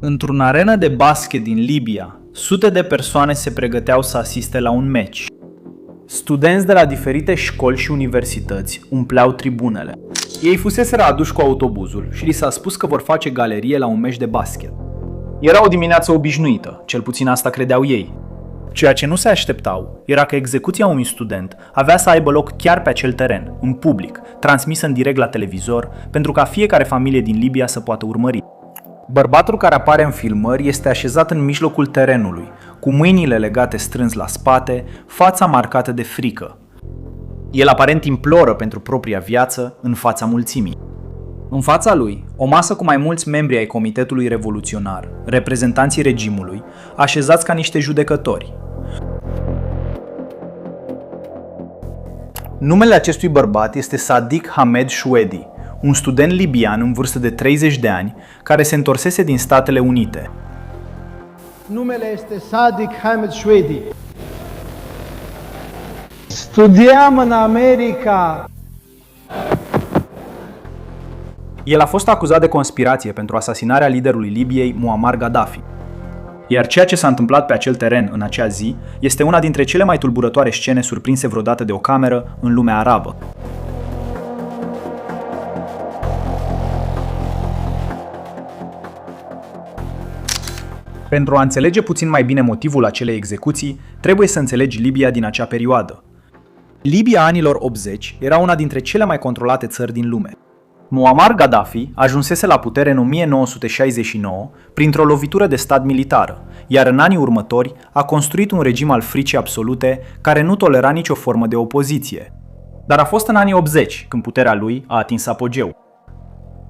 Într-o arenă de basket din Libia, sute de persoane se pregăteau să asiste la un meci. Studenți de la diferite școli și universități umpleau tribunele. Ei fuseseră aduși cu autobuzul și li s-a spus că vor face galerie la un meci de basket. Era o dimineață obișnuită, cel puțin asta credeau ei. Ceea ce nu se așteptau era că execuția unui student avea să aibă loc chiar pe acel teren, în public, transmisă în direct la televizor, pentru ca fiecare familie din Libia să poată urmări. Bărbatul care apare în filmări este așezat în mijlocul terenului, cu mâinile legate strâns la spate, fața marcată de frică. El aparent imploră pentru propria viață în fața mulțimii. În fața lui, o masă cu mai mulți membri ai Comitetului Revoluționar, reprezentanții regimului, așezați ca niște judecători. Numele acestui bărbat este Sadiq Hamed Shwedi, un student libian în vârstă de 30 de ani, care se întorsese din Statele Unite. Numele este Sadiq Hamed Shwedi. Studiam în America. El a fost acuzat de conspirație pentru asasinarea liderului Libiei, Muammar Gaddafi. Iar ceea ce s-a întâmplat pe acel teren în acea zi este una dintre cele mai tulburătoare scene surprinse vreodată de o cameră în lumea arabă. Pentru a înțelege puțin mai bine motivul acelei execuții, trebuie să înțelegi Libia din acea perioadă. Libia anilor 80 era una dintre cele mai controlate țări din lume. Muammar Gaddafi ajunsese la putere în 1969 printr-o lovitură de stat militară, iar în anii următori a construit un regim al fricii absolute care nu tolera nicio formă de opoziție. Dar a fost în anii 80 când puterea lui a atins apogeu.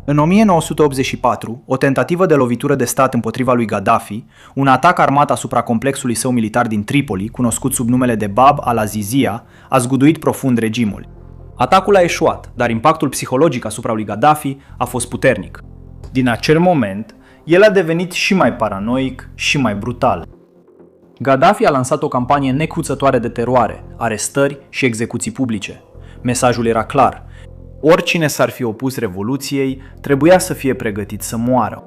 În 1984, o tentativă de lovitură de stat împotriva lui Gaddafi, un atac armat asupra complexului său militar din Tripoli, cunoscut sub numele de Bab al-Azizia, a zguduit profund regimul. Atacul a eșuat, dar impactul psihologic asupra lui Gaddafi a fost puternic. Din acel moment, el a devenit și mai paranoic și mai brutal. Gaddafi a lansat o campanie necruțătoare de teroare, arestări și execuții publice. Mesajul era clar: oricine s-ar fi opus revoluției trebuia să fie pregătit să moară.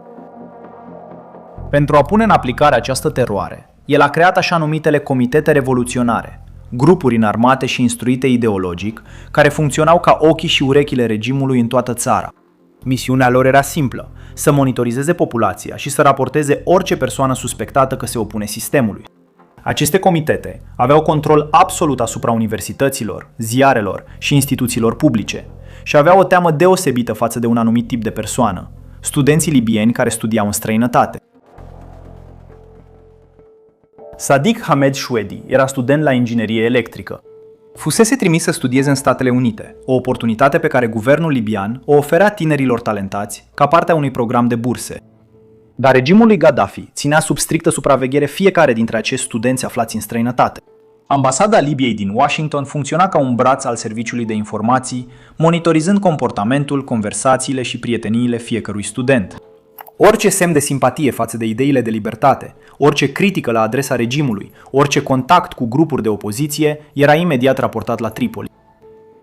Pentru a pune în aplicare această teroare, el a creat așa numitele comitete revoluționare, grupuri înarmate și instruite ideologic, care funcționau ca ochii și urechile regimului în toată țara. Misiunea lor era simplă: să monitorizeze populația și să raporteze orice persoană suspectată că se opune sistemului. Aceste comitete aveau control absolut asupra universităților, ziarelor și instituțiilor publice și aveau o teamă deosebită față de un anumit tip de persoană: studenții libieni care studiau în străinătate. Sadiq Hamed Shwedi era student la inginerie electrică. Fusese trimis să studieze în Statele Unite, o oportunitate pe care guvernul libian o oferea tinerilor talentați ca parte a unui program de burse. Dar regimul lui Gaddafi ținea sub strictă supraveghere fiecare dintre acești studenți aflați în străinătate. Ambasada Libiei din Washington funcționa ca un braț al serviciului de informații, monitorizând comportamentul, conversațiile și prieteniile fiecărui student. Orice semn de simpatie față de ideile de libertate, orice critică la adresa regimului, orice contact cu grupuri de opoziție era imediat raportat la Tripoli.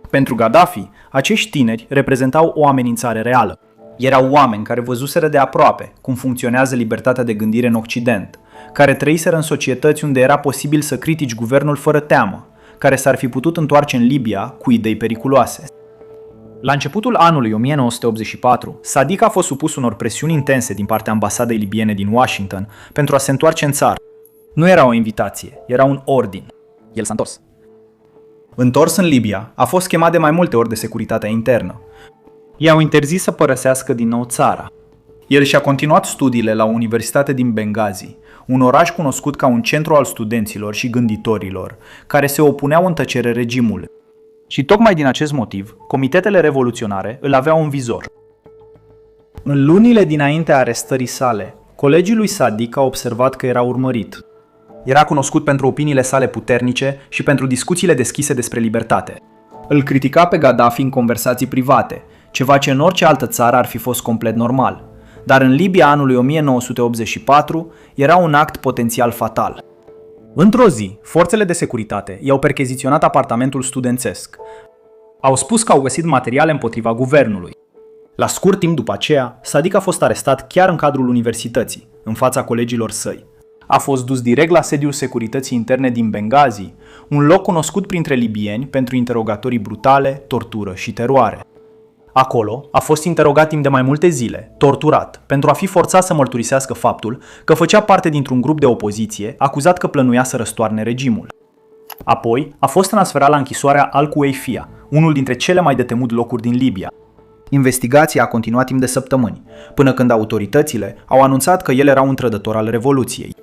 Pentru Gaddafi, acești tineri reprezentau o amenințare reală. Erau oameni care văzuseră de aproape cum funcționează libertatea de gândire în Occident, care trăiseră în societăți unde era posibil să critici guvernul fără teamă, care s-ar fi putut întoarce în Libia cu idei periculoase. La începutul anului 1984, Sadiq a fost supus unor presiuni intense din partea ambasadei libiene din Washington pentru a se întoarce în țară. Nu era o invitație, era un ordin. El s-a întors. Întors în Libia, a fost chemat de mai multe ori de securitatea internă. I-au interzis să părăsească din nou țara. El și-a continuat studiile la o universitate din Benghazi, un oraș cunoscut ca un centru al studenților și gânditorilor, care se opuneau în tăcere regimului. Și tocmai din acest motiv, comitetele revoluționare îl aveau în vizor. În lunile dinaintea arestării sale, colegii lui Sadiq au observat că era urmărit. Era cunoscut pentru opiniile sale puternice și pentru discuțiile deschise despre libertate. Îl critica pe Gaddafi în conversații private, ceva ce în orice altă țară ar fi fost complet normal. Dar în Libia anului 1984 era un act potențial fatal. Într-o zi, forțele de securitate i-au percheziționat apartamentul studențesc. Au spus că au găsit materiale împotriva guvernului. La scurt timp după aceea, Sadiq a fost arestat chiar în cadrul universității. în fața colegilor săi. A fost dus direct la sediul securității interne din Benghazi, un loc cunoscut printre libieni pentru interogatorii brutale, tortură și teroare. Acolo a fost interogat timp de mai multe zile, torturat, pentru a fi forțat să mărturisească faptul că făcea parte dintr-un grup de opoziție acuzat că plănuia să răstoarne regimul. Apoi a fost transferat la închisoarea Al-Kuwaifia, unul dintre cele mai de temut locuri din Libia. Investigația a continuat timp de săptămâni, până când autoritățile au anunțat că el era un trădător al Revoluției.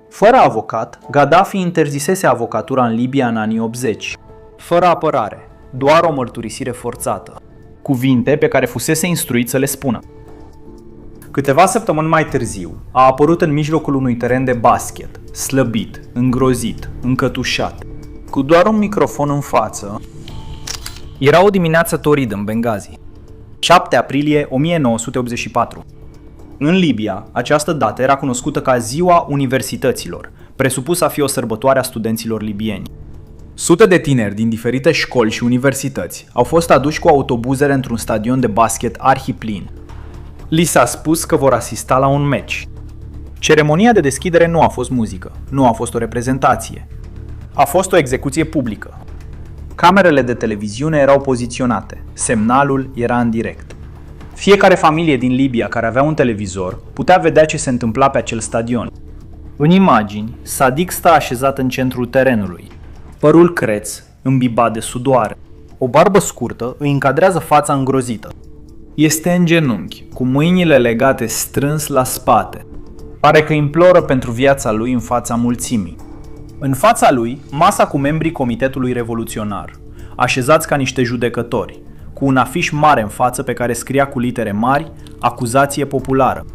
Fără avocat, Gaddafi interzisese avocatura în Libia în anii 80. Fără apărare, doar o mărturisire forțată. Cuvinte pe care fusese instruit să le spună. Câteva săptămâni mai târziu, a apărut în mijlocul unui teren de basket, slăbit, îngrozit, încătușat, cu doar un microfon în față. Era o dimineață toridă în Benghazi. 7 aprilie 1984. În Libia, această dată era cunoscută ca Ziua Universităților, presupus a fi o sărbătoare a studenților libieni. Sute de tineri din diferite școli și universități au fost aduși cu autobuzele într-un stadion de basket arhiplin. Li s-a spus că vor asista la un meci. Ceremonia de deschidere nu a fost muzică, nu a fost o reprezentație. A fost o execuție publică. Camerele de televiziune erau poziționate, semnalul era în direct. Fiecare familie din Libia care avea un televizor putea vedea ce se întâmpla pe acel stadion. În imagini, Sadiq stă așezat în centrul terenului. Părul creț, îmbibat de sudoare. O barbă scurtă îi încadrează fața îngrozită. Este în genunchi, cu mâinile legate strâns la spate. Pare că imploră pentru viața lui în fața mulțimii. În fața lui, masa cu membrii Comitetului Revoluționar, așezați ca niște judecători, cu un afiș mare în față pe care scria cu litere mari acuzație populară.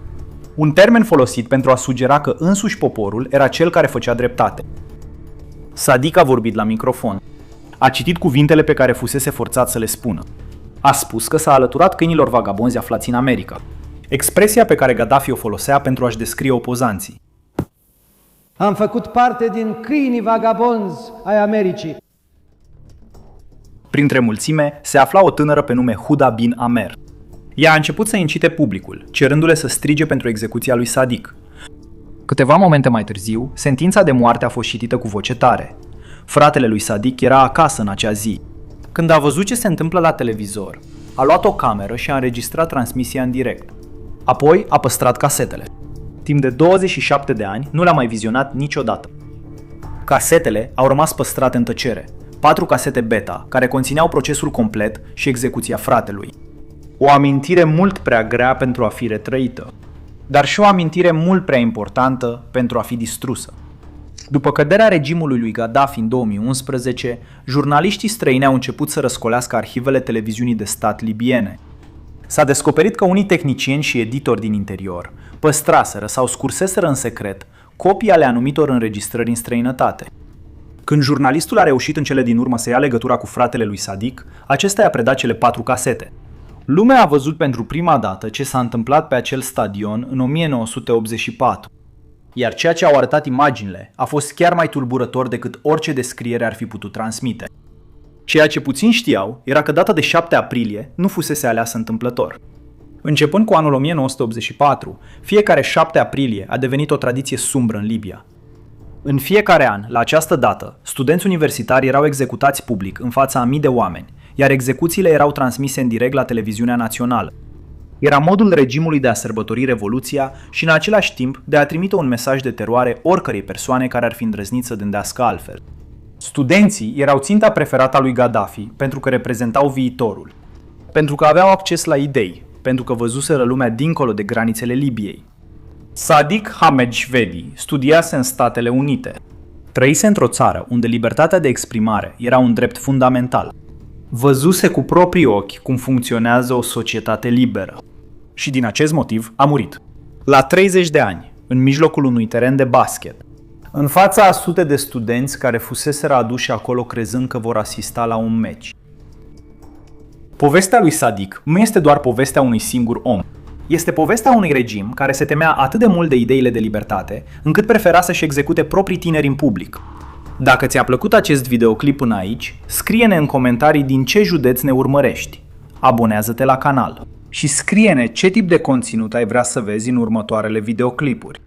Un termen folosit pentru a sugera că însuși poporul era cel care făcea dreptate. Sadiq a vorbit la microfon. A citit cuvintele pe care fusese forțat să le spună. A spus că s-a alăturat câinilor vagabonzi aflați în America. Expresia pe care Gaddafi o folosea pentru a-și descrie opozanții. Am făcut parte din câinii vagabonzi ai Americii. Printre mulțime se afla o tânără pe nume Huda bin Amer. Ea a început să incite publicul, cerându-le să strige pentru execuția lui Sadiq. Câteva momente mai târziu, sentința de moarte a fost citită cu voce tare. Fratele lui Sadiq era acasă în acea zi. Când a văzut ce se întâmplă la televizor, a luat o cameră și a înregistrat transmisia în direct. Apoi a păstrat casetele. Timp de 27 de ani nu le-a mai vizionat niciodată. Casetele au rămas păstrate în tăcere. 4 casete beta, care conțineau procesul complet și execuția fratelui. O amintire mult prea grea pentru a fi retrăită, dar și o amintire mult prea importantă pentru a fi distrusă. După căderea regimului lui Gaddafi în 2011, jurnaliștii străini au început să răscolească arhivele televiziunii de stat libiene. S-a descoperit că unii tehnicieni și editori din interior păstraseră sau scurseseră în secret copii ale anumitor înregistrări în străinătate. Când jurnalistul a reușit în cele din urmă să ia legătura cu fratele lui Sadiq, acesta i-a predat cele 4 casete. Lumea a văzut pentru prima dată ce s-a întâmplat pe acel stadion în 1984. Iar ceea ce au arătat imaginile a fost chiar mai tulburător decât orice descriere ar fi putut transmite. Ceea ce puțin știau era că data de 7 aprilie nu fusese aleasă întâmplător. Începând cu anul 1984, fiecare 7 aprilie a devenit o tradiție sumbră în Libia. În fiecare an, la această dată, studenți universitari erau executați public în fața a mii de oameni, iar execuțiile erau transmise în direct la televiziunea națională. Era modul regimului de a sărbători Revoluția și în același timp de a trimite un mesaj de teroare oricărei persoane care ar fi îndrăznit să gândească altfel. Studenții erau ținta preferată a lui Gaddafi pentru că reprezentau viitorul, pentru că aveau acces la idei, pentru că văzuseră lumea dincolo de granițele Libiei. Sadiq Hamed Shvedi studiase în Statele Unite. Trăise într-o țară unde libertatea de exprimare era un drept fundamental. Văzuse cu proprii ochi cum funcționează o societate liberă. Și din acest motiv a murit. La 30 de ani, în mijlocul unui teren de basket, în fața a sute de studenți care fuseseră aduși acolo crezând că vor asista la un meci. Povestea lui Sadiq nu este doar povestea unui singur om. Este povestea unui regim care se temea atât de mult de ideile de libertate, încât prefera să-și execute proprii tineri în public. Dacă ți-a plăcut acest videoclip până aici, scrie-ne în comentarii din ce județ ne urmărești. Abonează-te la canal și scrie-ne ce tip de conținut ai vrea să vezi în următoarele videoclipuri.